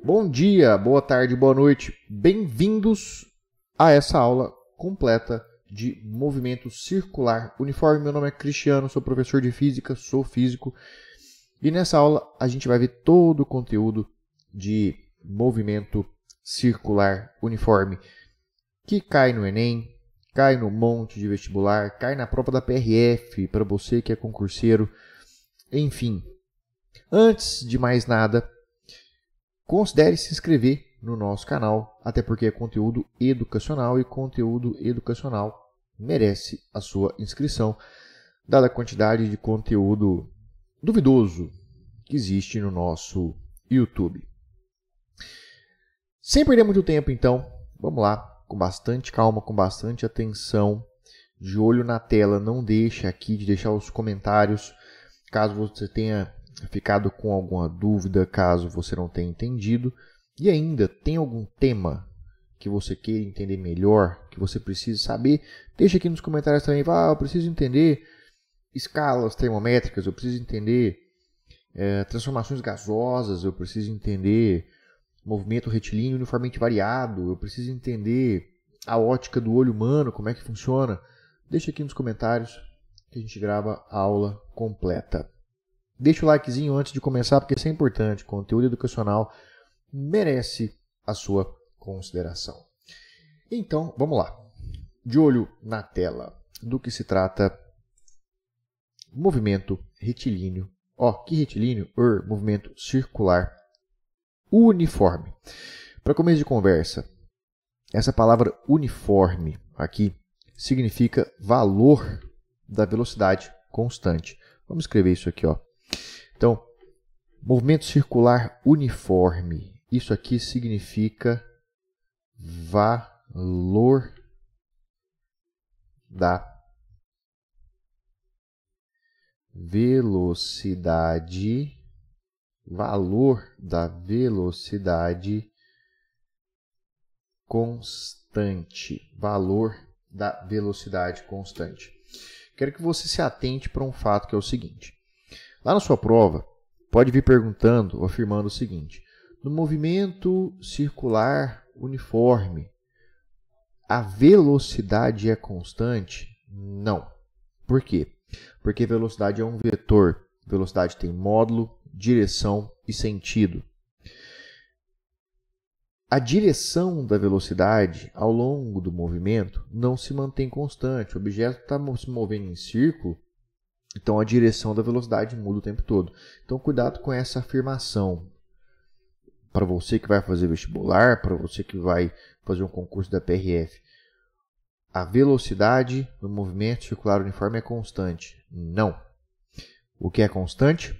Bom dia, boa tarde, boa noite. Bem-vindos a essa aula completa de movimento circular uniforme. Meu nome é Cristiano, sou professor de física, sou físico. E nessa aula a gente vai ver todo o conteúdo de movimento circular uniforme que cai no Enem, cai no monte de vestibular, cai na prova da PRF para você que é concurseiro. Enfim, antes de mais nada, considere se inscrever no nosso canal, até porque é conteúdo educacional e conteúdo educacional merece a sua inscrição, dada a quantidade de conteúdo duvidoso que existe no nosso YouTube. Sem perder muito tempo, então, vamos lá, com bastante calma, com bastante atenção, de olho na tela, não deixe aqui de deixar os comentários, caso você tenha ficado com alguma dúvida, caso você não tenha entendido, e ainda tem algum tema que você queira entender melhor, que você precisa saber, deixa aqui nos comentários também, eu preciso entender escalas termométricas, eu preciso entender transformações gasosas, eu preciso entender movimento retilíneo uniformemente variado, eu preciso entender a ótica do olho humano, como é que funciona. Deixa aqui nos comentários que a gente grava a aula completa. Deixa o likezinho antes de começar, porque isso é importante. Conteúdo educacional merece a sua consideração. Então, vamos lá. De olho na tela. Do que se trata movimento retilíneo. Que retilíneo? Movimento circular uniforme. Para começo de conversa, essa palavra uniforme aqui significa valor da velocidade constante. Vamos escrever isso aqui, Então, movimento circular uniforme. Isso aqui significa valor da velocidade. Valor da velocidade constante. Valor da velocidade constante. Quero que você se atente para um fato que é o seguinte. Lá na sua prova, pode vir perguntando ou afirmando o seguinte: no movimento circular uniforme, a velocidade é constante? Não. Por quê? Porque velocidade é um vetor. Velocidade tem módulo, direção e sentido. A direção da velocidade ao longo do movimento não se mantém constante. O objeto está se movendo em círculo, então a direção da velocidade muda o tempo todo. Então cuidado com essa afirmação. Para você que vai fazer vestibular, para você que vai fazer um concurso da PRF, a velocidade no movimento circular uniforme é constante. Não. O que é constante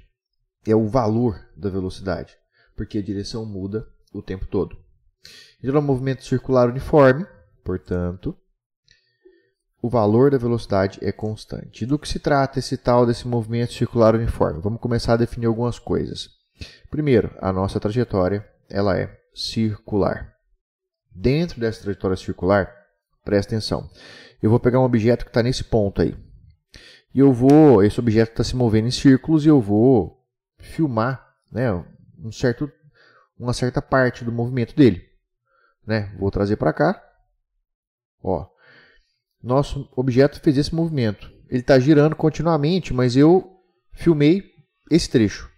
é o valor da velocidade, porque a direção muda o tempo todo. Então, no movimento circular uniforme, portanto, o valor da velocidade é constante. E do que se trata esse tal desse movimento circular uniforme? Vamos começar a definir algumas coisas. Primeiro, a nossa trajetória ela é circular. Dentro dessa trajetória circular, presta atenção, eu vou pegar um objeto que está nesse ponto aí. E esse objeto está se movendo em círculos e eu vou filmar, uma certa parte do movimento dele. Vou trazer para cá. Nosso objeto fez esse movimento. Ele está girando continuamente, mas eu filmei esse trecho.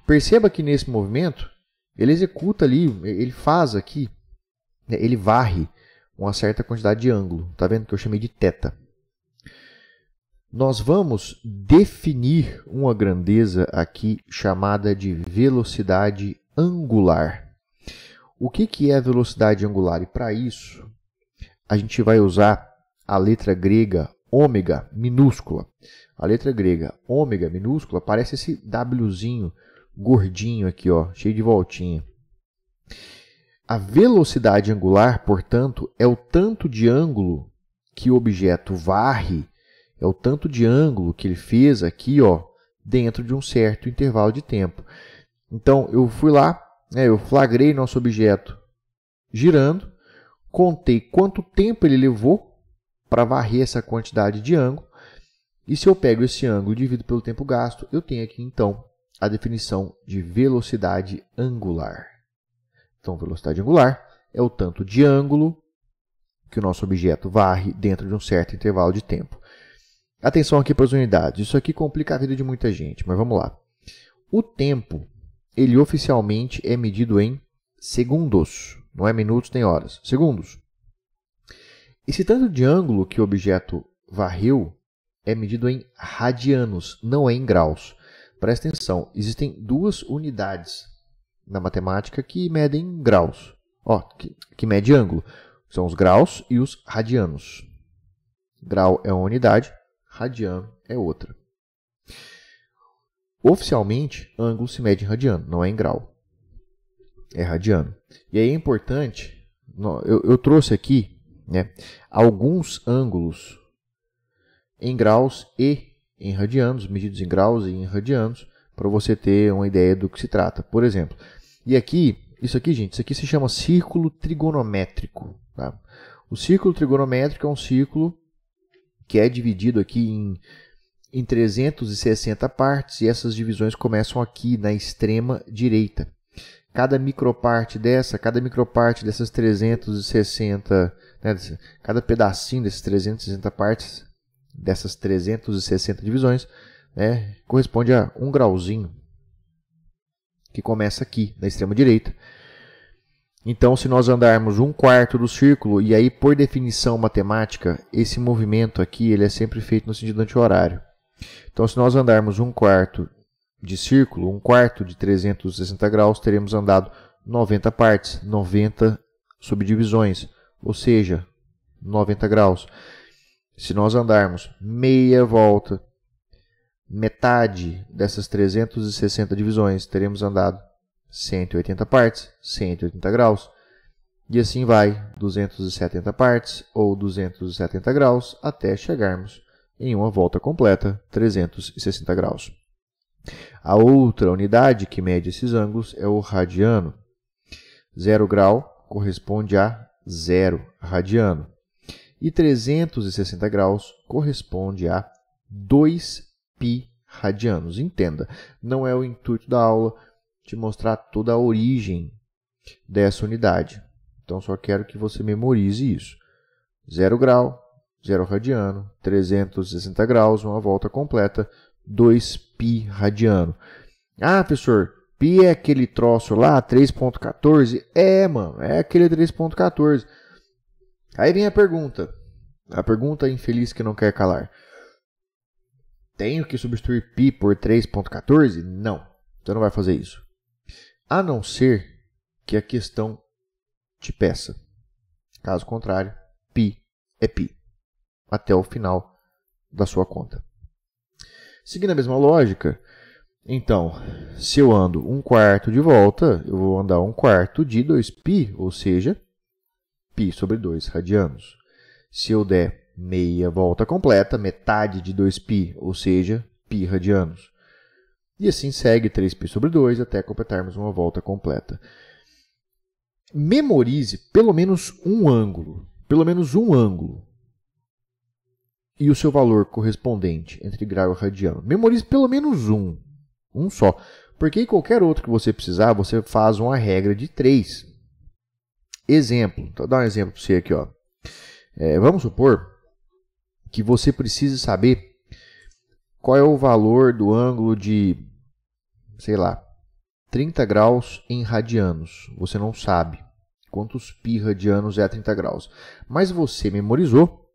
Perceba que nesse movimento, ele executa ali, ele faz aqui, ele varre uma certa quantidade de ângulo. Está vendo que eu chamei de θ? Nós vamos definir uma grandeza aqui chamada de velocidade angular. O que é a velocidade angular? E para isso, a gente vai usar a letra grega ômega minúscula. A letra grega ômega minúscula parece esse Wzinho gordinho aqui, cheio de voltinha. A velocidade angular, portanto, é o tanto de ângulo que o objeto varre, é o tanto de ângulo que ele fez aqui, dentro de um certo intervalo de tempo. Então, eu fui lá, eu flagrei nosso objeto girando, contei quanto tempo ele levou para varrer essa quantidade de ângulo, e se eu pego esse ângulo e divido pelo tempo gasto, eu tenho aqui, então, a definição de velocidade angular. Então, velocidade angular é o tanto de ângulo que o nosso objeto varre dentro de um certo intervalo de tempo. Atenção aqui para as unidades. Isso aqui complica a vida de muita gente, mas vamos lá. O tempo, ele oficialmente é medido em segundos, não é minutos nem horas, segundos. Esse tanto de ângulo que o objeto varreu é medido em radianos, não é em graus. Presta atenção, existem duas unidades na matemática que medem graus, que mede ângulo. São os graus e os radianos. Grau é uma unidade, radiano é outra. Oficialmente, ângulo se mede em radiano, não é em grau. É radiano. E aí é importante, eu trouxe aqui, né, alguns ângulos em graus e em radianos, medidos em graus e em radianos, para você ter uma ideia do que se trata. Por exemplo, e aqui, isso aqui se chama círculo trigonométrico. Tá? O círculo trigonométrico é um círculo que é dividido aqui em 360 partes, e essas divisões começam aqui na extrema direita. Cada microparte dessas 360, né, cada pedacinho dessas 360 partes, dessas 360 divisões, né, corresponde a um grauzinho, que começa aqui na extrema direita. Então, se nós andarmos 1/4 do círculo, e aí, por definição matemática, esse movimento aqui ele é sempre feito no sentido anti-horário. Então, se nós andarmos 1/4 de círculo, 1/4 de 360 graus, teremos andado 90 partes, 90 subdivisões, ou seja, 90 graus. Se nós andarmos meia volta, metade dessas 360 divisões, teremos andado 180 partes, 180 graus. E assim vai, 270 partes ou 270 graus, até chegarmos em uma volta completa, 360 graus. A outra unidade que mede esses ângulos é o radiano. 0 grau corresponde a 0 radiano. E 360 graus corresponde a 2 pi radianos. Entenda, não é o intuito da aula te mostrar toda a origem dessa unidade. Então, só quero que você memorize isso. 0 grau, 0 radiano, 360 graus, uma volta completa, 2 pi radiano. Ah, professor, pi é aquele troço lá, 3.14? É, mano, é aquele 3.14. Aí vem a pergunta infeliz que não quer calar. Tenho que substituir pi por 3.14? Não, você não vai fazer isso. A não ser que a questão te peça. Caso contrário, pi é pi, até o final da sua conta. Seguindo a mesma lógica, então, se eu ando 1/4 de volta, eu vou andar 1/4 de 2π, ou seja, π sobre 2 radianos. Se eu der meia volta completa, metade de 2π, ou seja, π radianos. E assim segue 3π sobre 2 até completarmos uma volta completa. Memorize pelo menos um ângulo. E o seu valor correspondente entre grau e radiano. Memorize pelo menos um só. Porque em qualquer outro que você precisar, você faz uma regra de 3. Exemplo, vou dar um exemplo para você aqui. Ó. Vamos supor que você precise saber qual é o valor do ângulo de, sei lá, 30 graus em radianos. Você não sabe quantos pi radianos é 30 graus. Mas você memorizou,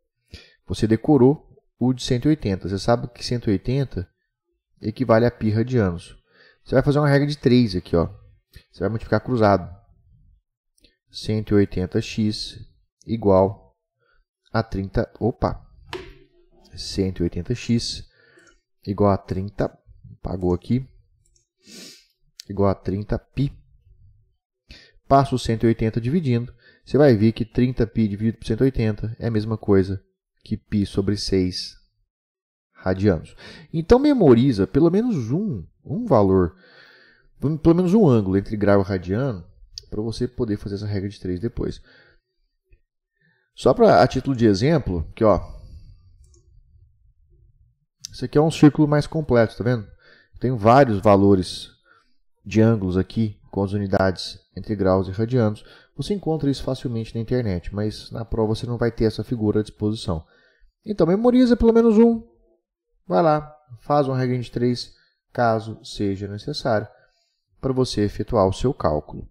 você decorou o de 180. Você sabe que 180 equivale a pi radianos. Você vai fazer uma regra de 3 aqui. Ó. Você vai multiplicar cruzado. 180x igual a 30... 180x igual a 30... Pagou aqui. Igual a 30π. Passa o 180 dividindo. Você vai ver que 30π dividido por 180 é a mesma coisa que π sobre 6 radianos. Então, memoriza pelo menos um valor, pelo menos um ângulo entre grau e radiano, para você poder fazer essa regra de 3 depois. Só a título de exemplo, aqui, ó, isso aqui é um círculo mais completo, tá vendo? Tem vários valores de ângulos aqui, com as unidades entre graus e radianos. Você encontra isso facilmente na internet, mas na prova você não vai ter essa figura à disposição. Então, memoriza pelo menos um. Vai lá, faz uma regra de 3, caso seja necessário, para você efetuar o seu cálculo.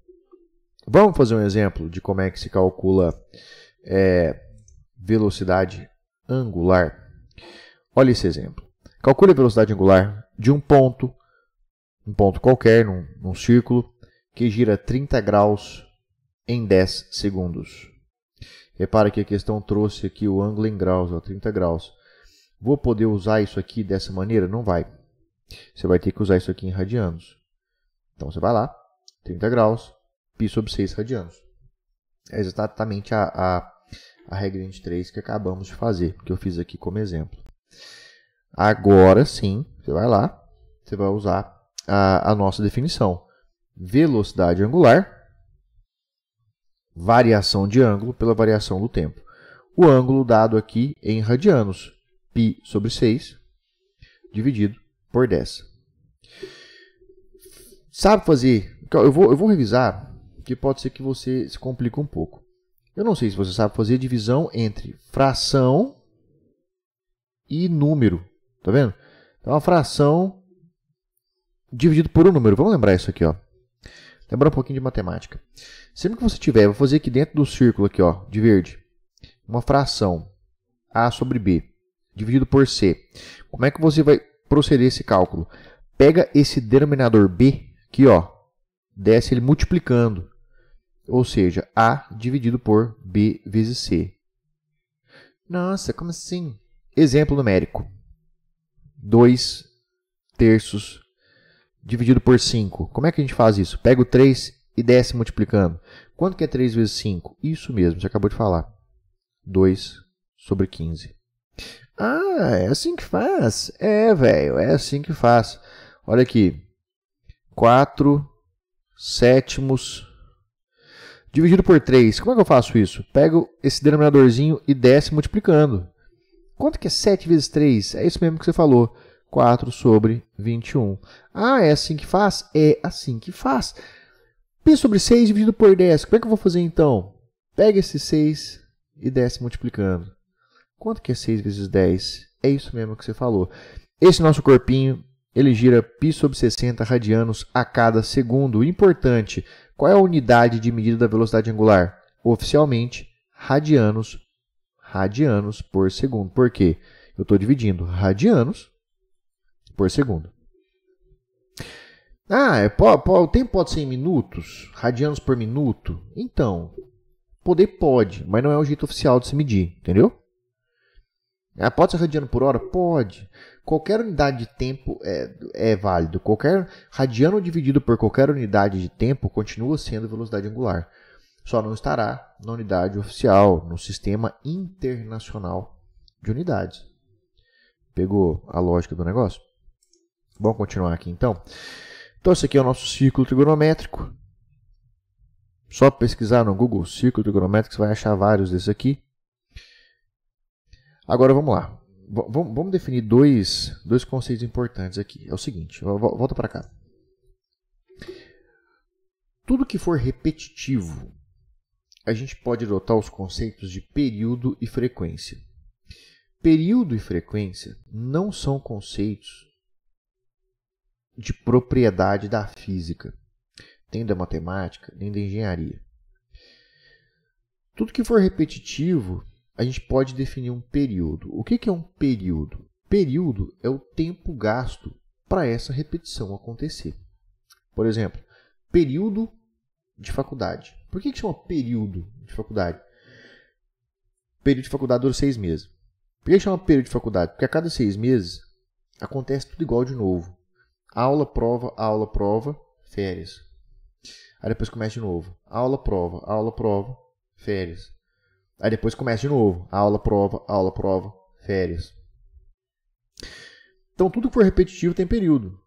Vamos fazer um exemplo de como é que se calcula velocidade angular. Olha esse exemplo. Calcule a velocidade angular de um ponto qualquer, num círculo, que gira 30 graus em 10 segundos. Repara que a questão trouxe aqui o ângulo em graus, 30 graus. Vou poder usar isso aqui dessa maneira? Não vai. Você vai ter que usar isso aqui em radianos. Então você vai lá, 30 graus, π sobre 6 radianos. É exatamente a regra 23 que acabamos de fazer, que eu fiz aqui como exemplo. Agora sim, você vai lá, você vai usar a nossa definição. Velocidade angular, variação de ângulo pela variação do tempo. O ângulo dado aqui em radianos, π sobre 6, dividido por 10. Sabe fazer? Eu vou revisar, que pode ser que você se complique um pouco. Eu não sei se você sabe fazer divisão entre fração e número. Tá vendo? Então, uma fração dividido por um número. Vamos lembrar isso aqui, ó. Lembrar um pouquinho de matemática. Sempre que você tiver, vou fazer aqui dentro do círculo aqui, ó, de verde, uma fração A sobre B dividido por C. Como é que você vai proceder esse cálculo? Pega esse denominador B aqui, ó, desce ele multiplicando. Ou seja, A dividido por B vezes C. Nossa, como assim? Exemplo numérico. 2 terços dividido por 5. Como é que a gente faz isso? Pega o 3 e desce multiplicando. Quanto que é 3 vezes 5? Isso mesmo, você acabou de falar. 2 sobre 15. Ah, é assim que faz? É, velho, é assim que faz. Olha aqui. 4 sétimos dividido por 3. Como é que eu faço isso? Pego esse denominadorzinho e desce multiplicando. Quanto que é 7 vezes 3? É isso mesmo que você falou. 4 sobre 21. Ah, é assim que faz? É assim que faz. Π sobre 6 dividido por 10. Como é que eu vou fazer então? Pega esse 6 e desce multiplicando. Quanto que é 6 vezes 10? É isso mesmo que você falou. Esse nosso corpinho, ele gira π sobre 60 radianos a cada segundo. Importante, qual é a unidade de medida da velocidade angular? Oficialmente, radianos por segundo. Por quê? Eu estou dividindo radianos por segundo. Ah, o tempo pode ser em minutos? Radianos por minuto? Então, poder pode, mas não é o jeito oficial de se medir, entendeu? Ah, pode ser radiano por hora? Pode. Qualquer unidade de tempo é válido. Qualquer radiano dividido por qualquer unidade de tempo continua sendo velocidade angular. Só não estará na unidade oficial, no sistema internacional de unidades. Pegou a lógica do negócio? Vamos continuar aqui então. Então, esse aqui é o nosso círculo trigonométrico. Só pesquisar no Google círculo trigonométrico, você vai achar vários desses aqui. Agora vamos lá. Vamos definir dois conceitos importantes aqui. É o seguinte, volta para cá. Tudo que for repetitivo, a gente pode adotar os conceitos de período e frequência. Período e frequência não são conceitos de propriedade da física, nem da matemática, nem da engenharia. Tudo que for repetitivo, a gente pode definir um período. O que é um período? Período é o tempo gasto para essa repetição acontecer. Por exemplo, período de faculdade. Por que chama período de faculdade? Período de faculdade dura 6 meses. Por que chama período de faculdade? Porque a cada 6 meses acontece tudo igual de novo. Aula, prova, férias. Aí depois começa de novo. Aula, prova, férias. Aí depois começa de novo. Aula, prova, férias. Então tudo que for repetitivo tem período.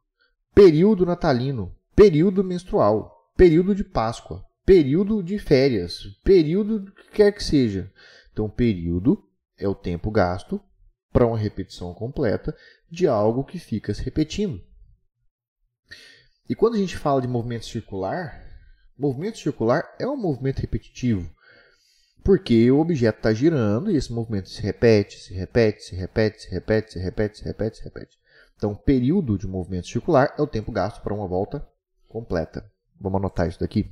Período natalino, período menstrual, período de Páscoa, período de férias, período do que quer que seja. Então período é o tempo gasto para uma repetição completa de algo que fica se repetindo. E quando a gente fala de movimento circular, Movimento circular é um movimento repetitivo, porque o objeto está girando e esse movimento se repete, se repete, se repete, se repete, se repete, se repete, se repete. Então, o período de movimento circular é o tempo gasto para uma volta completa. Vamos anotar isso daqui.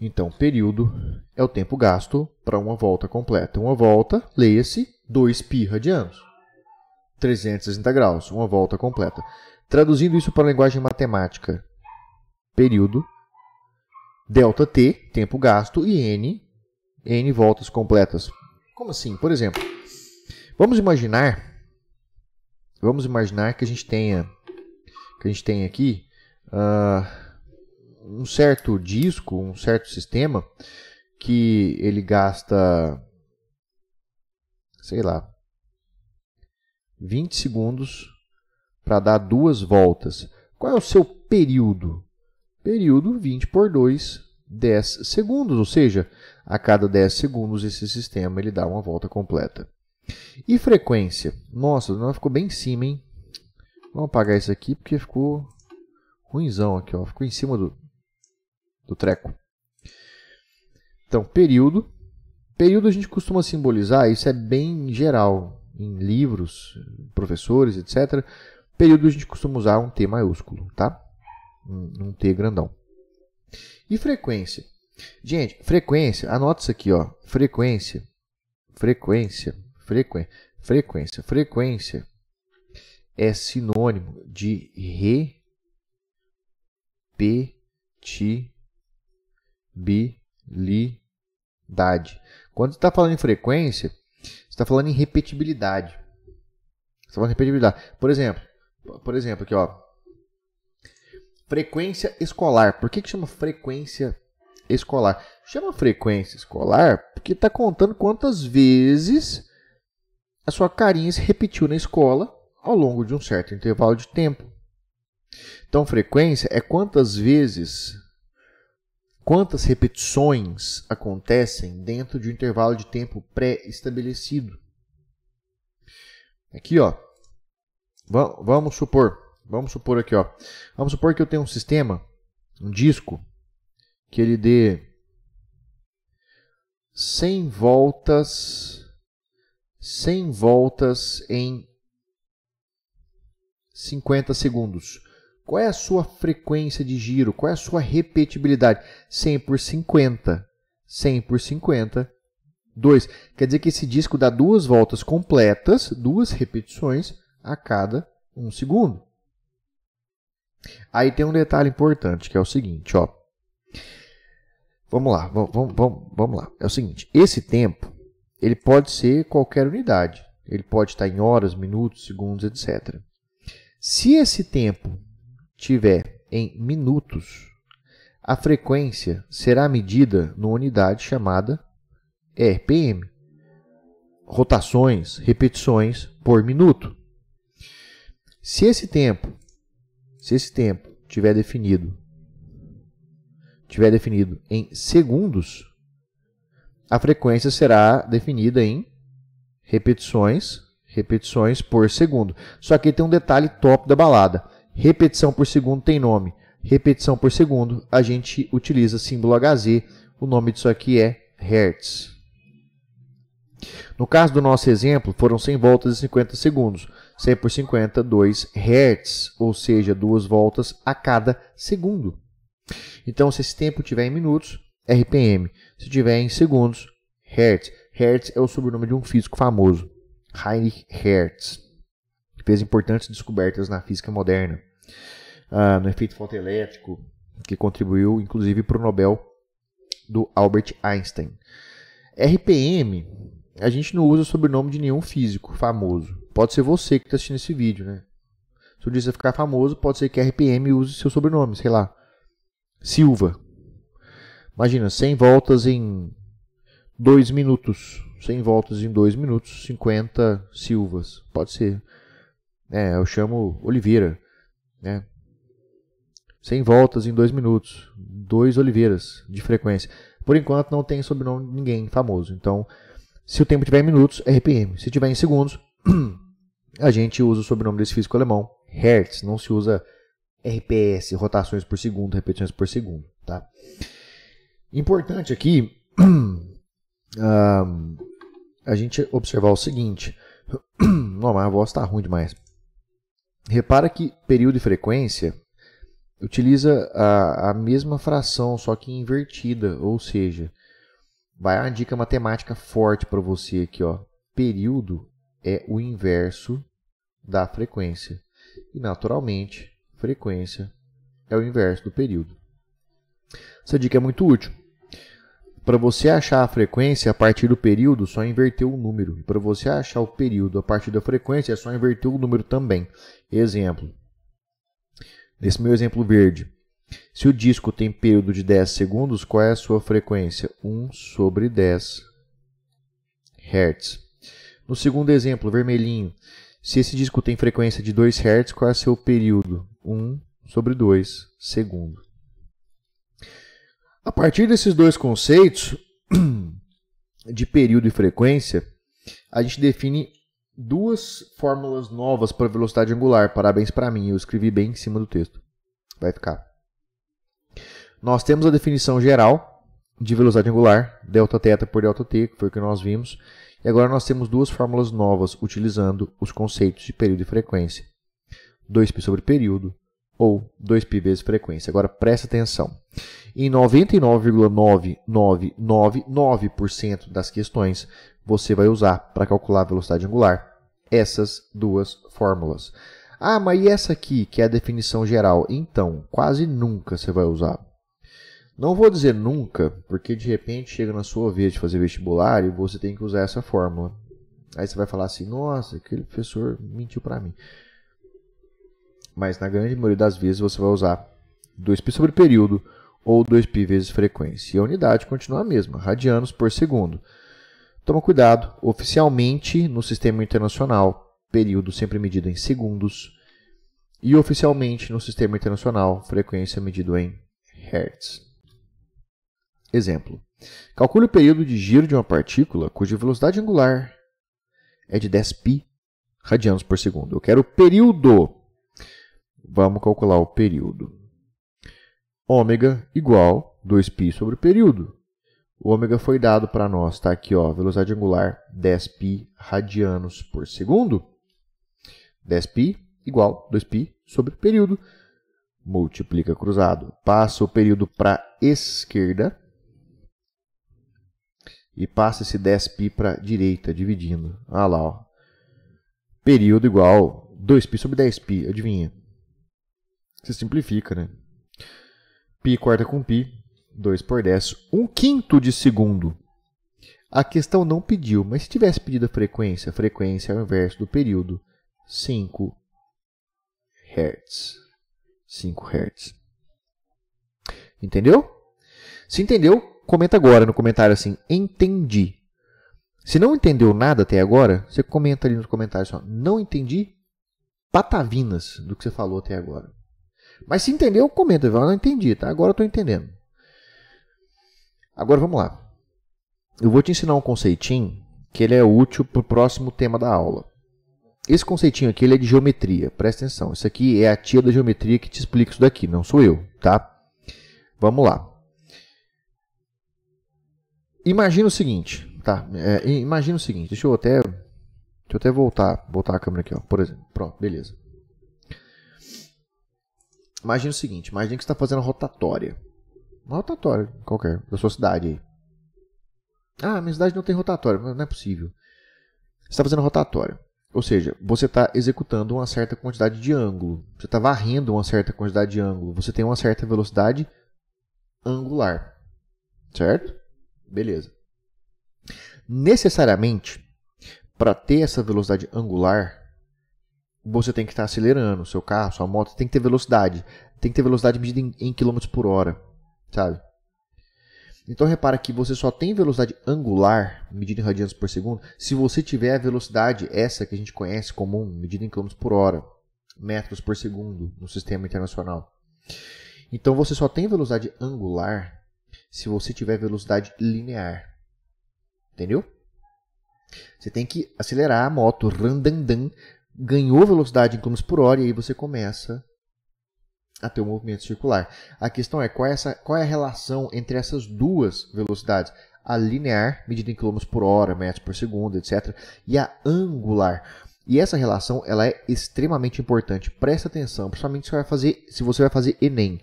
Então, período é o tempo gasto para uma volta completa. Uma volta, leia-se, 2π radianos. 360 graus, uma volta completa. Traduzindo isso para a linguagem matemática, período, ΔT, tempo gasto, e n voltas completas. Como assim? Por exemplo, vamos imaginar que a gente tenha aqui um certo disco, um certo sistema que ele gasta, sei lá, 20 segundos para dar 2 voltas. Qual é o seu período? Período 20 por 2, 10 segundos, ou seja, a cada 10 segundos esse sistema ele dá uma volta completa. E frequência? Nossa, não ficou bem em cima, hein? Vamos apagar isso aqui porque ficou ruinzão aqui, ó. Ficou em cima do treco. Então, período. Período a gente costuma simbolizar, isso é bem geral, em livros, professores, etc. Período a gente costuma usar um T maiúsculo, tá? Um T grandão. E frequência? Gente, frequência, anota isso aqui, ó. Frequência é sinônimo de repetibilidade. Quando você está falando em frequência, você está falando em repetibilidade. Você está falando em repetibilidade. Por exemplo, aqui, ó. Frequência escolar. Por que chama frequência escolar? Chama frequência escolar porque está contando quantas vezes a sua carinha se repetiu na escola ao longo de um certo intervalo de tempo. Então, frequência é quantas repetições acontecem dentro de um intervalo de tempo pré-estabelecido. Aqui, ó, vamos supor aqui, ó, vamos supor que eu tenho um sistema, um disco, que ele dê 100 voltas em 50 segundos. Qual é a sua frequência de giro? Qual é a sua repetibilidade? 100 por 50. 100 por 50. 2. Quer dizer que esse disco dá 2 voltas completas, 2 repetições a cada 1 segundo. Aí tem um detalhe importante, que é o seguinte, ó. Vamos lá. É o seguinte, esse tempo, ele pode ser qualquer unidade. Ele pode estar em horas, minutos, segundos, etc. Se esse tempo tiver em minutos, a frequência será medida numa unidade chamada RPM. Rotações, repetições por minuto. Se esse tempo tiver definido em segundos, a frequência será definida em repetições por segundo. Só que tem um detalhe top da balada. Repetição por segundo tem nome. Repetição por segundo, a gente utiliza símbolo Hz. O nome disso aqui é Hertz. No caso do nosso exemplo, foram 100 voltas em 50 segundos. 100 por 50, 2 Hertz, ou seja, 2 voltas a cada segundo. Então, se esse tempo tiver em minutos, RPM. Se tiver em segundos, Hertz. Hertz é o sobrenome de um físico famoso, Heinrich Hertz, que fez importantes descobertas na física moderna, no efeito fotoelétrico, que contribuiu, inclusive, para o Nobel do Albert Einstein. RPM, a gente não usa o sobrenome de nenhum físico famoso. Pode ser você que está assistindo esse vídeo, né? Se o dia ficar famoso, pode ser que a RPM use seu sobrenome, sei lá, Silva. Imagina, 100 voltas em 2 minutos. 100 voltas em 2 minutos, 50 Silvas. Pode ser. Eu chamo Oliveira, né? 100 voltas em 2 minutos. 2 Oliveiras de frequência. Por enquanto não tem sobrenome de ninguém famoso. Então, se o tempo tiver em minutos, RPM. Se tiver em segundos, a gente usa o sobrenome desse físico alemão, Hertz. Não se usa RPS, rotações por segundo, repetições por segundo. Tá? Importante aqui a gente observar o seguinte. Não, mas a voz está ruim demais. Repara que período e frequência utiliza a mesma fração, só que invertida. Ou seja, vai uma dica matemática forte para você aqui. Ó. Período é o inverso da frequência. E, naturalmente, frequência é o inverso do período. Essa dica é muito útil. Para você achar a frequência a partir do período, só inverter o número. E para você achar o período a partir da frequência, é só inverter o número também. Exemplo. Nesse meu exemplo verde, se o disco tem período de 10 segundos, qual é a sua frequência? 1 sobre 10 Hz. No segundo exemplo, vermelhinho, se esse disco tem frequência de 2 Hz, qual é o seu período? 1 sobre 2 segundo. A partir desses dois conceitos, de período e frequência, a gente define duas fórmulas novas para velocidade angular. Parabéns para mim, eu escrevi bem em cima do texto. Vai ficar. Nós temos a definição geral de velocidade angular, Δθ por ΔT, que foi o que nós vimos. E agora nós temos duas fórmulas novas utilizando os conceitos de período e frequência. 2π sobre período ou 2π vezes frequência. Agora presta atenção. Em 99,9999% das questões, você vai usar para calcular a velocidade angular essas duas fórmulas. Ah, mas e essa aqui, que é a definição geral? Então, quase nunca você vai usar. Não vou dizer nunca, porque de repente chega na sua vez de fazer vestibular e você tem que usar essa fórmula. Aí você vai falar assim, nossa, aquele professor mentiu para mim. Mas na grande maioria das vezes você vai usar 2π sobre período ou 2π vezes frequência. E a unidade continua a mesma, radianos por segundo. Toma cuidado, oficialmente no sistema internacional, período sempre medido em segundos. E oficialmente no sistema internacional, frequência medido em hertz. Exemplo. Calcule o período de giro de uma partícula cuja velocidade angular é de 10π radianos por segundo. Eu quero o período. Vamos calcular o período. Ômega igual 2π sobre o período. O ômega foi dado para nós, está aqui, ó, velocidade angular 10π radianos por segundo. 10π igual 2π sobre o período. Multiplica cruzado. Passa o período para a esquerda. E passa esse 10π para a direita, dividindo. Olha lá, ó. Período igual 2π sobre 10π, adivinha? Você simplifica, né? Π quarta com π, 2 por 10, 1/5 de segundo. A questão não pediu, mas se tivesse pedido a frequência é o inverso do período, 5 Hz. 5 Hz. Entendeu? Se entendeu, comenta agora no comentário assim, entendi. Se não entendeu nada até agora, você comenta ali nos comentários assim, não entendi patavinas do que você falou até agora. Mas se entendeu, comenta, eu não entendi, tá? Agora eu estou entendendo. Agora vamos lá. Eu vou te ensinar um conceitinho que ele é útil para o próximo tema da aula. Esse conceitinho aqui ele é de geometria, presta atenção. Isso aqui é a tia da geometria que te explica isso daqui, não sou eu, tá? Vamos lá. Imagina o seguinte, tá? Imagina o seguinte, deixa eu até voltar a câmera aqui, ó, por exemplo. Pronto, beleza. Imagina o seguinte, imagina que você está fazendo rotatória. Uma rotatória qualquer, da sua cidade aí. Ah, minha cidade não tem rotatória, não é possível. Você está fazendo rotatória. Ou seja, você está executando uma certa quantidade de ângulo. Você está varrendo uma certa quantidade de ângulo. Você tem uma certa velocidade angular. Certo? Beleza. Necessariamente, para ter essa velocidade angular, você tem que estar acelerando o seu carro, sua moto, tem que ter velocidade. Tem que ter velocidade medida em km por hora, sabe? Então, repara que você só tem velocidade angular, medida em radianos por segundo, se você tiver a velocidade, essa que a gente conhece comum, medida em km por hora, metros por segundo, no sistema internacional. Então, você só tem velocidade angular se você tiver velocidade linear. Entendeu? Você tem que acelerar a moto, randandan, ganhou velocidade em km por hora e aí você começa até o movimento circular. A questão é qual é a relação entre essas duas velocidades. A linear, medida em km por hora, metros por segundo, etc. E a angular. E essa relação ela é extremamente importante. Presta atenção, principalmente se você vai fazer Enem.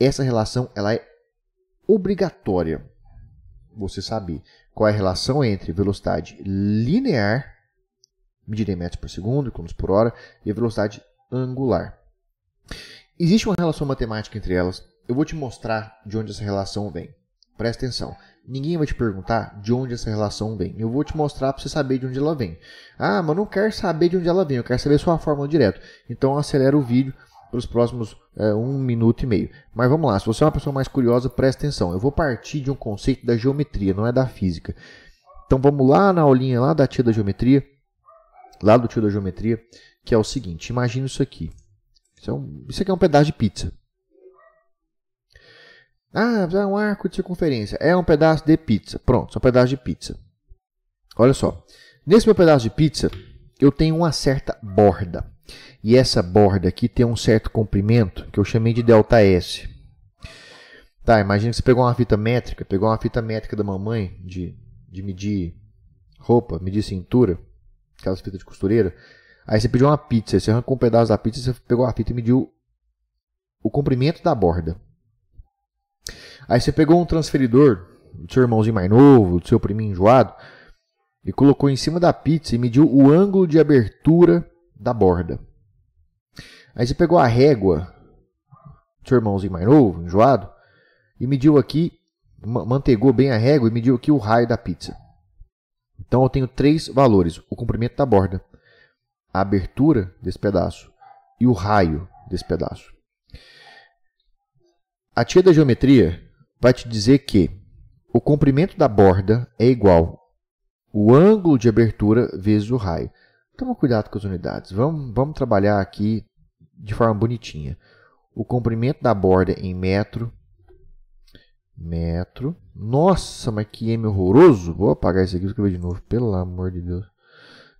Essa relação ela é obrigatória. Você saber qual é a relação entre velocidade linear, medida em metros por segundo, km por hora, e a velocidade angular. Existe uma relação matemática entre elas. Eu vou te mostrar de onde essa relação vem. Presta atenção. Ninguém vai te perguntar de onde essa relação vem. Eu vou te mostrar para você saber de onde ela vem. Ah, mas eu não quero saber de onde ela vem. Eu quero saber sua fórmula direto. Então acelera o vídeo pelos próximos 1 minuto e meio. Mas vamos lá. Se você é uma pessoa mais curiosa, presta atenção. Eu vou partir de um conceito da geometria, não é da física. Então vamos lá na aulinha lá da tia da geometria. Lá do tio da geometria. Que é o seguinte. Imagina isso aqui. Isso aqui é um pedaço de pizza. Ah, é um arco de circunferência. É um pedaço de pizza. Pronto, é um pedaço de pizza. Olha só. Nesse meu pedaço de pizza, eu tenho uma certa borda. E essa borda aqui tem um certo comprimento que eu chamei de ΔS. Tá, imagina que você pegou uma fita métrica da mamãe de medir roupa, medir cintura, aquelas fitas de costureira. Aí você pediu uma pizza, você arrancou um pedaço da pizza, você pegou a fita e mediu o comprimento da borda. Aí você pegou um transferidor do seu irmãozinho mais novo, do seu priminho enjoado, e colocou em cima da pizza e mediu o ângulo de abertura da borda. Aí você pegou a régua do seu irmãozinho mais novo, enjoado, e mediu aqui, mantegou bem a régua e mediu aqui o raio da pizza. Então eu tenho 3 valores: o comprimento da borda, a abertura desse pedaço e o raio desse pedaço. A tia da geometria vai te dizer que o comprimento da borda é igual o ângulo de abertura vezes o raio. Toma cuidado com as unidades. Vamos trabalhar aqui de forma bonitinha. O comprimento da borda em metro. Nossa, mas que M horroroso. Vou apagar isso aqui e escrever de novo. Pelo amor de Deus.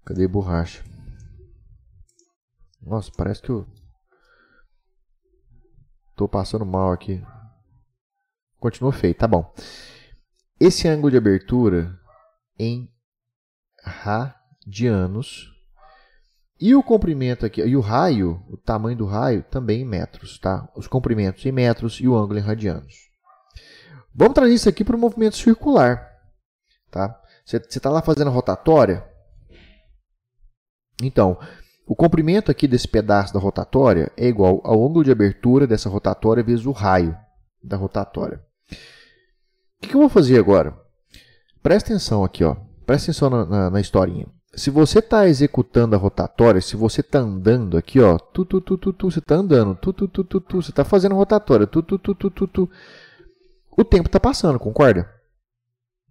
Cadê a borracha? Nossa, parece que eu tô passando mal aqui. Continua feio, tá bom. Esse ângulo de abertura em radianos. E o comprimento aqui, e o raio, o tamanho do raio, também em metros, tá? Os comprimentos em metros e o ângulo em radianos. Vamos trazer isso aqui para o movimento circular, tá? Você está lá fazendo a rotatória? Então, o comprimento aqui desse pedaço da rotatória é igual ao ângulo de abertura dessa rotatória vezes o raio da rotatória. O que eu vou fazer agora? Presta atenção aqui, ó. Presta atenção na historinha. Se você está executando a rotatória, se você está andando aqui, ó, você está andando, você está fazendo rotatória, o tempo está passando, concorda?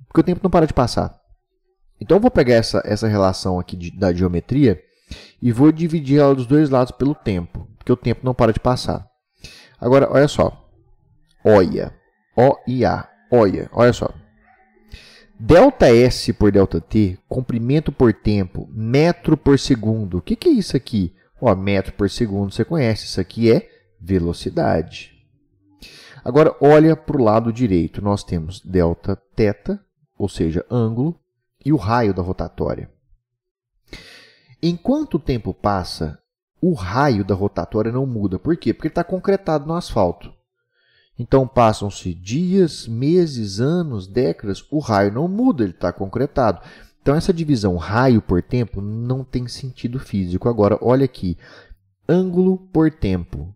Porque o tempo não para de passar. Então eu vou pegar essa relação aqui da geometria e vou dividir ela dos dois lados pelo tempo, porque o tempo não para de passar. Agora, olha só. Olha só. ΔS por ΔT, comprimento por tempo, metro por segundo. O que é isso aqui? Ó, metro por segundo, você conhece. Isso aqui é velocidade. Agora, olha para o lado direito. Nós temos Δθ, ou seja, ângulo, e o raio da rotatória. Enquanto o tempo passa, o raio da rotatória não muda. Por quê? Porque ele está concretado no asfalto. Então, passam-se dias, meses, anos, décadas, o raio não muda, ele está concretado. Então, essa divisão raio por tempo não tem sentido físico. Agora, olha aqui, ângulo por tempo.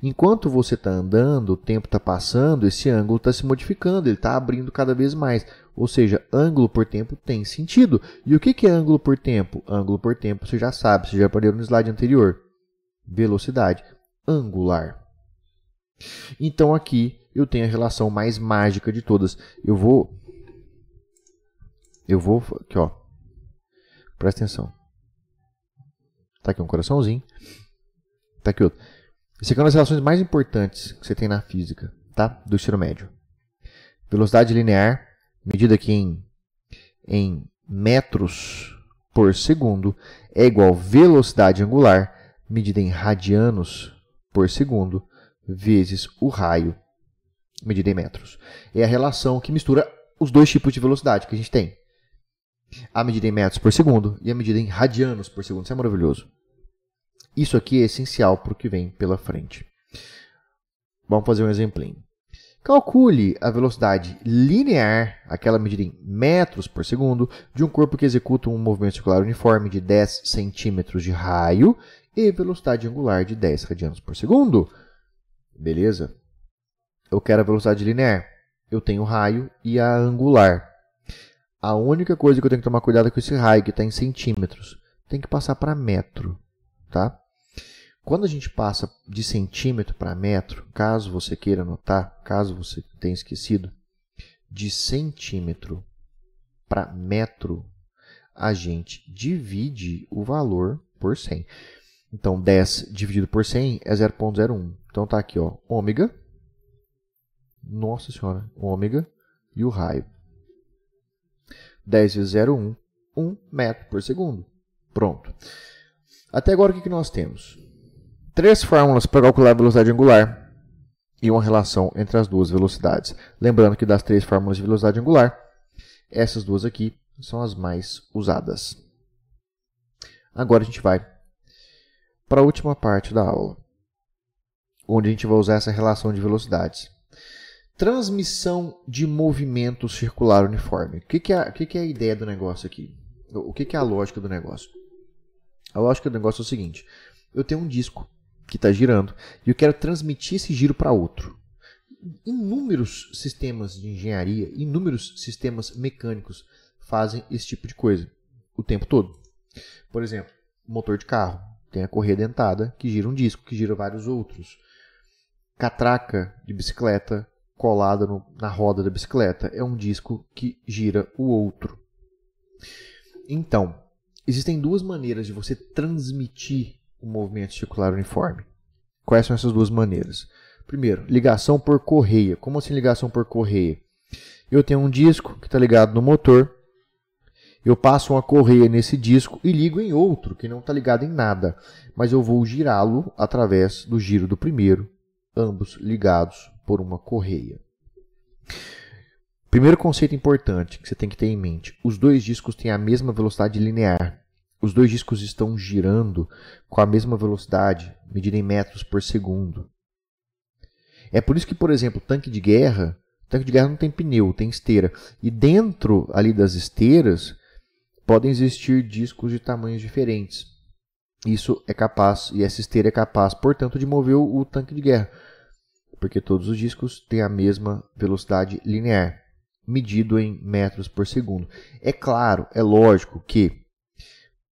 Enquanto você está andando, o tempo está passando, esse ângulo está se modificando, ele está abrindo cada vez mais. Ou seja, ângulo por tempo tem sentido. E o que é ângulo por tempo? Ângulo por tempo você já sabe, você já aprendeu no slide anterior. Velocidade angular. Então aqui eu tenho a relação mais mágica de todas. Eu vou aqui, ó. Presta atenção. Tá aqui um coraçãozinho. Tá aqui outro. Isso aqui é uma das relações mais importantes que você tem na física, tá? Do ensino médio. Velocidade linear, medida aqui em metros por segundo, é igual a velocidade angular, medida em radianos por segundo, vezes o raio medido em metros. É a relação que mistura os dois tipos de velocidade que a gente tem. A medida em metros por segundo e a medida em radianos por segundo. Isso é maravilhoso. Isso aqui é essencial para o que vem pela frente. Vamos fazer um exemplinho. Calcule a velocidade linear, aquela medida em metros por segundo, de um corpo que executa um movimento circular uniforme de 10 centímetros de raio e velocidade angular de 10 radianos por segundo. Beleza? Eu quero a velocidade linear. Eu tenho o raio e a angular. A única coisa que eu tenho que tomar cuidado é com esse raio, que está em centímetros. Tem que passar para metro. Tá? Quando a gente passa de centímetro para metro, caso você queira anotar, caso você tenha esquecido, de centímetro para metro, a gente divide o valor por 100. Então, 10 dividido por 100 é 0,01. Então, está aqui, ó, ômega. Nossa senhora, ômega e o raio. 10 vezes 0,1, 1 metro por segundo. Pronto. Até agora, o que nós temos? 3 fórmulas para calcular a velocidade angular e uma relação entre as duas velocidades. Lembrando que das 3 fórmulas de velocidade angular, essas duas aqui são as mais usadas. Agora a gente vai para a última parte da aula, onde a gente vai usar essa relação de velocidades. Transmissão de movimento circular uniforme. O que é a ideia do negócio aqui? O que é a lógica do negócio? A lógica do negócio é o seguinte. Eu tenho um disco que está girando e eu quero transmitir esse giro para outro. Inúmeros sistemas de engenharia, inúmeros sistemas mecânicos fazem esse tipo de coisa o tempo todo. Por exemplo, motor de carro tem a correia dentada que gira um disco, que gira vários outros. Catraca de bicicleta colada na roda da bicicleta é um disco que gira o outro. Então, existem duas maneiras de você transmitir o movimento circular uniforme. Quais são essas duas maneiras? Primeiro, ligação por correia. Como assim ligação por correia? Eu tenho um disco que está ligado no motor, eu passo uma correia nesse disco e ligo em outro que não está ligado em nada, mas eu vou girá-lo através do giro do primeiro, ambos ligados por uma correia. Primeiro conceito importante que você tem que ter em mente: os dois discos têm a mesma velocidade linear. Os dois discos estão girando com a mesma velocidade, medida em metros por segundo. É por isso que, por exemplo, tanque de guerra não tem pneu, tem esteira. E dentro ali das esteiras podem existir discos de tamanhos diferentes. Isso é capaz, e essa esteira é capaz, portanto, de mover o tanque de guerra. Porque todos os discos têm a mesma velocidade linear, medido em metros por segundo. É claro, é lógico que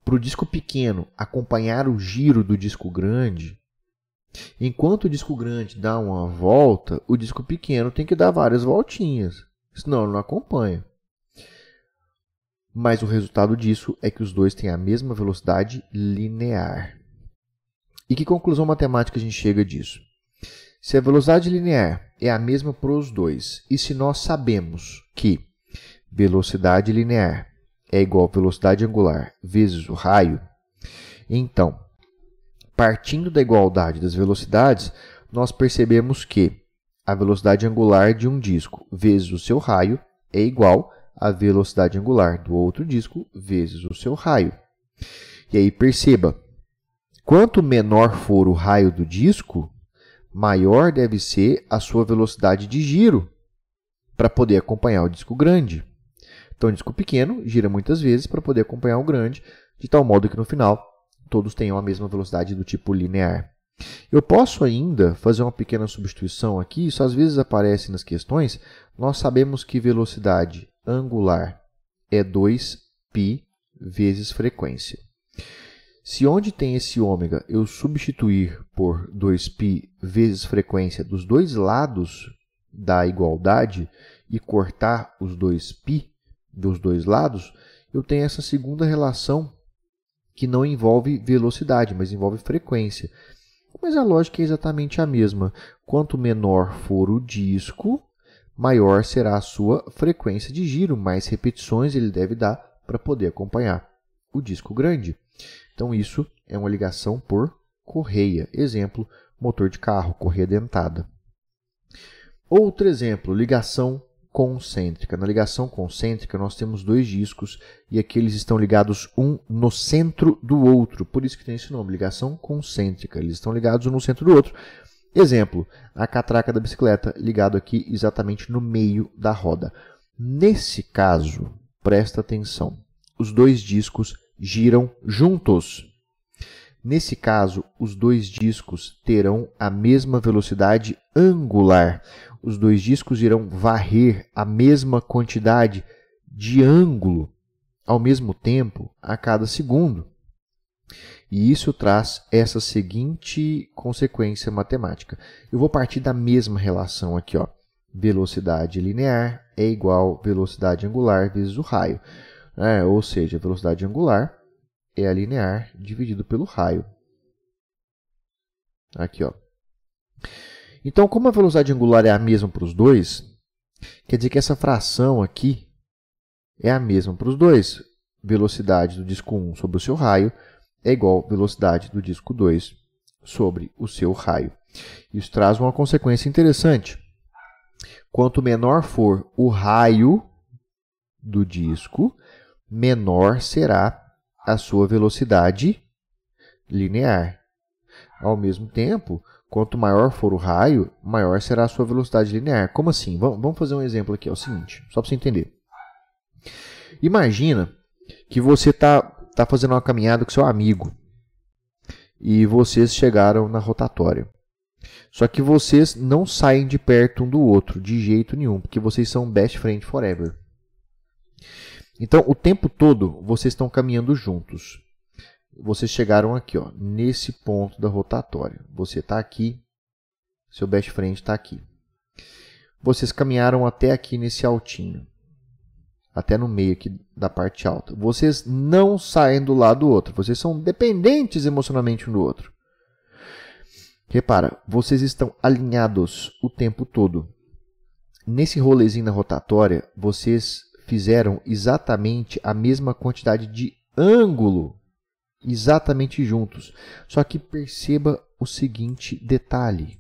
para o disco pequeno acompanhar o giro do disco grande, enquanto o disco grande dá uma volta, o disco pequeno tem que dar várias voltinhas, senão ele não acompanha. Mas o resultado disso é que os dois têm a mesma velocidade linear. E que conclusão matemática a gente chega disso? Se a velocidade linear é a mesma para os dois, e se nós sabemos que velocidade linear é igual a velocidade angular vezes o raio, então, partindo da igualdade das velocidades, nós percebemos que a velocidade angular de um disco vezes o seu raio é igual à velocidade angular do outro disco vezes o seu raio. E aí perceba, quanto menor for o raio do disco, maior deve ser a sua velocidade de giro para poder acompanhar o disco grande. Então, o disco pequeno gira muitas vezes para poder acompanhar o grande, de tal modo que no final todos tenham a mesma velocidade do tipo linear. Eu posso ainda fazer uma pequena substituição aqui, isso às vezes aparece nas questões. Nós sabemos que velocidade angular é 2π vezes frequência. Se onde tem esse ômega eu substituir por 2π vezes frequência dos dois lados da igualdade e cortar os 2π dos dois lados, eu tenho essa segunda relação que não envolve velocidade, mas envolve frequência. Mas a lógica é exatamente a mesma. Quanto menor for o disco, maior será a sua frequência de giro, mais repetições ele deve dar para poder acompanhar o disco grande. Então, isso é uma ligação por correia. Exemplo, motor de carro, correia dentada. Outro exemplo, ligação concêntrica. Na ligação concêntrica, nós temos dois discos e aqui eles estão ligados um no centro do outro. Por isso que tem esse nome, ligação concêntrica. Eles estão ligados um no centro do outro. Exemplo, a catraca da bicicleta ligado aqui exatamente no meio da roda. Nesse caso, presta atenção, os dois discos giram juntos. Nesse caso, os dois discos terão a mesma velocidade angular. Os dois discos irão varrer a mesma quantidade de ângulo ao mesmo tempo a cada segundo. E isso traz essa seguinte consequência matemática. Eu vou partir da mesma relação aqui, ó. Velocidade linear é igual a velocidade angular vezes o raio. Ou seja, a velocidade angular é a linear dividido pelo raio. Aqui, ó. Então, como a velocidade angular é a mesma para os dois, quer dizer que essa fração aqui é a mesma para os dois. Velocidade do disco 1 sobre o seu raio é igual a velocidade do disco 2 sobre o seu raio. Isso traz uma consequência interessante. Quanto menor for o raio do disco, menor será a sua velocidade linear. Ao mesmo tempo, quanto maior for o raio, maior será a sua velocidade linear. Como assim? Vamos fazer um exemplo aqui. É o seguinte, só para você entender. Imagina que você está fazendo uma caminhada com seu amigo e vocês chegaram na rotatória. Só que vocês não saem de perto um do outro, de jeito nenhum, porque vocês são best friend forever. Então, o tempo todo, vocês estão caminhando juntos. Vocês chegaram aqui, ó, nesse ponto da rotatória. Você está aqui, seu best friend está aqui. Vocês caminharam até aqui nesse altinho, até no meio aqui da parte alta. Vocês não saem do lado do outro, vocês são dependentes emocionalmente um do outro. Repara, vocês estão alinhados o tempo todo. Nesse rolezinho na rotatória, vocês fizeram exatamente a mesma quantidade de ângulo, exatamente juntos. Só que perceba o seguinte detalhe.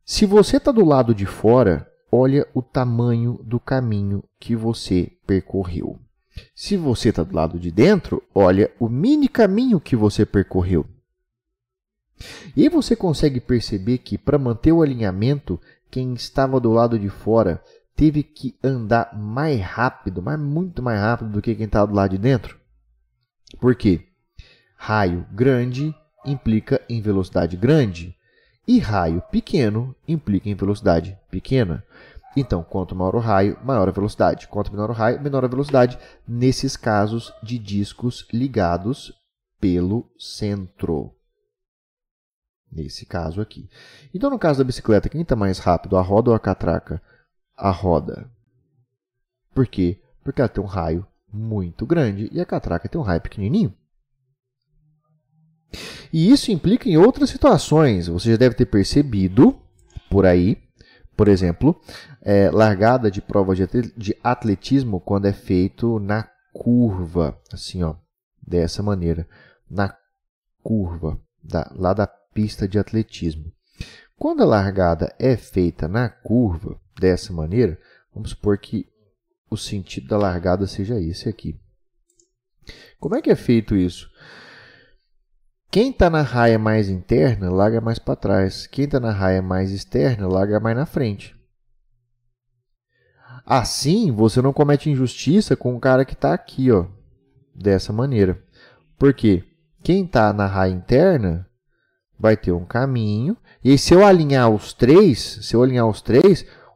Se você está do lado de fora, olha o tamanho do caminho que você percorreu. Se você está do lado de dentro, olha o mini caminho que você percorreu. E aí você consegue perceber que, para manter o alinhamento, quem estava do lado de fora teve que andar mais rápido, mas muito mais rápido do que quem estava do lado de dentro. Por quê? Raio grande implica em velocidade grande e raio pequeno implica em velocidade pequena. Então, quanto maior o raio, maior a velocidade. Quanto menor o raio, menor a velocidade, nesses casos de discos ligados pelo centro. Nesse caso aqui. Então, no caso da bicicleta, quem está mais rápido, a roda ou a catraca? A roda. Por quê? Porque ela tem um raio muito grande e a catraca tem um raio pequenininho. E isso implica em outras situações. Você já deve ter percebido por aí, por exemplo, largada de prova de atletismo quando é feito na curva, assim, ó, dessa maneira, na curva, lá da pista de atletismo. Quando a largada é feita na curva, dessa maneira, vamos supor que o sentido da largada seja esse aqui. Como é que é feito isso? Quem está na raia mais interna, larga mais para trás. Quem está na raia mais externa, larga mais na frente. Assim, você não comete injustiça com o cara que está aqui, ó, dessa maneira. Por quê? Quem está na raia interna vai ter um caminho. E aí, se eu alinhar os três,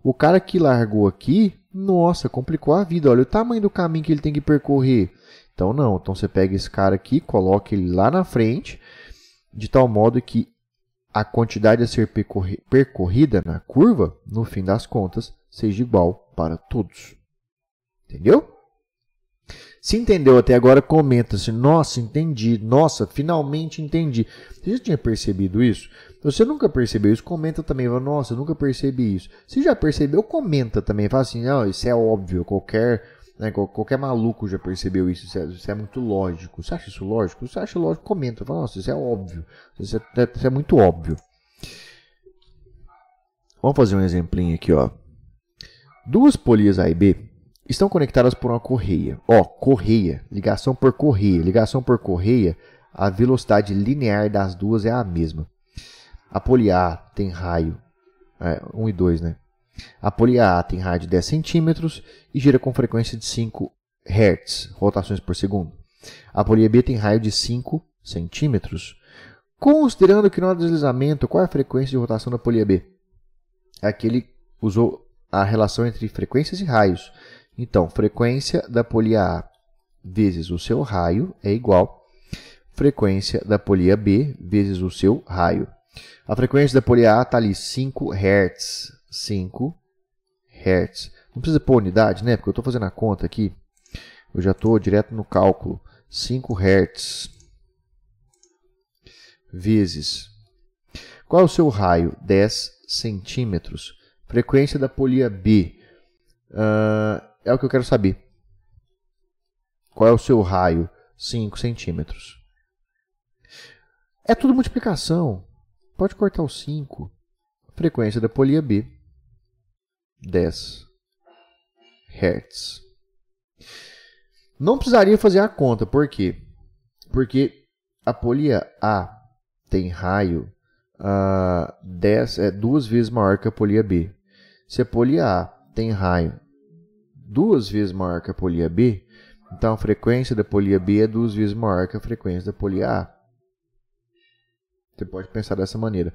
o cara que largou aqui, nossa, complicou a vida. Olha o tamanho do caminho que ele tem que percorrer. Então, não. Então, você pega esse cara aqui, coloca ele lá na frente, de tal modo que a quantidade a ser percorrida na curva, no fim das contas, seja igual para todos. Entendeu? Se entendeu até agora, comenta-se. Nossa, entendi. Nossa, finalmente entendi. Você já tinha percebido isso? Se você nunca percebeu isso, comenta também. Nossa, eu nunca percebi isso. Se já percebeu, comenta também. Fala assim, não, isso é óbvio. Qualquer Né? Qualquer maluco já percebeu isso. Isso é muito lógico. Você acha isso lógico? Se você acha lógico, comenta. Fala, nossa, isso é óbvio. Isso é muito óbvio. Vamos fazer um exemplinho aqui, ó. Duas polias A e B estão conectadas por uma correia. Ó, correia, ligação por correia. Ligação por correia, a velocidade linear das duas é a mesma. A polia A tem raio 1 e 2, né? A polia A tem raio de 10 centímetros e gira com frequência de 5 Hz, rotações por segundo. A polia B tem raio de 5 centímetros. Considerando que no deslizamento, qual é a frequência de rotação da polia B? Aqui ele usou a relação entre frequências e raios. Então, frequência da polia A vezes o seu raio é igual frequência da polia B vezes o seu raio. A frequência da polia A está ali 5 Hz. 5 Hz. Não precisa pôr unidade, né? Porque eu estou fazendo a conta aqui. Eu já estou direto no cálculo. 5 Hz vezes... Qual é o seu raio? 10 centímetros. Frequência da polia B. É o que eu quero saber. Qual é o seu raio? 5 centímetros. É tudo multiplicação. Pode cortar o 5. Frequência da polia B. 10 Hz. Não precisaria fazer a conta. Por quê? Porque a polia A tem raio 2 vezes maior que a polia B. Se a polia A tem raio 2 vezes maior que a polia B, então a frequência da polia B é 2 vezes maior que a frequência da polia A. Você pode pensar dessa maneira.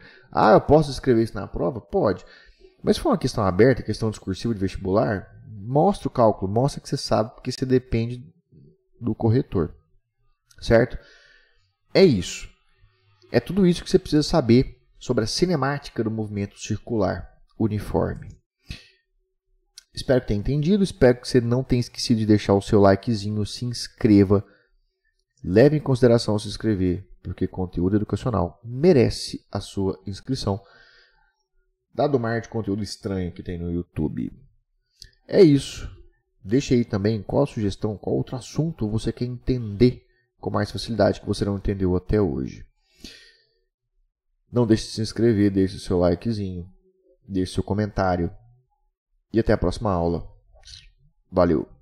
Eu posso escrever isso na prova? Pode. Mas se for uma questão aberta, questão discursiva de vestibular, mostra o cálculo, mostra que você sabe, porque você depende do corretor. Certo? É isso. É tudo isso que você precisa saber sobre a cinemática do movimento circular uniforme. Espero que tenha entendido, espero que você não tenha esquecido de deixar o seu likezinho, se inscreva, leve em consideração se inscrever, porque conteúdo educacional merece a sua inscrição, dado o mar de conteúdo estranho que tem no YouTube. É isso. Deixe aí também qual sugestão, qual outro assunto você quer entender com mais facilidade que você não entendeu até hoje. Não deixe de se inscrever, deixe o seu likezinho, deixe seu comentário. E até a próxima aula. Valeu!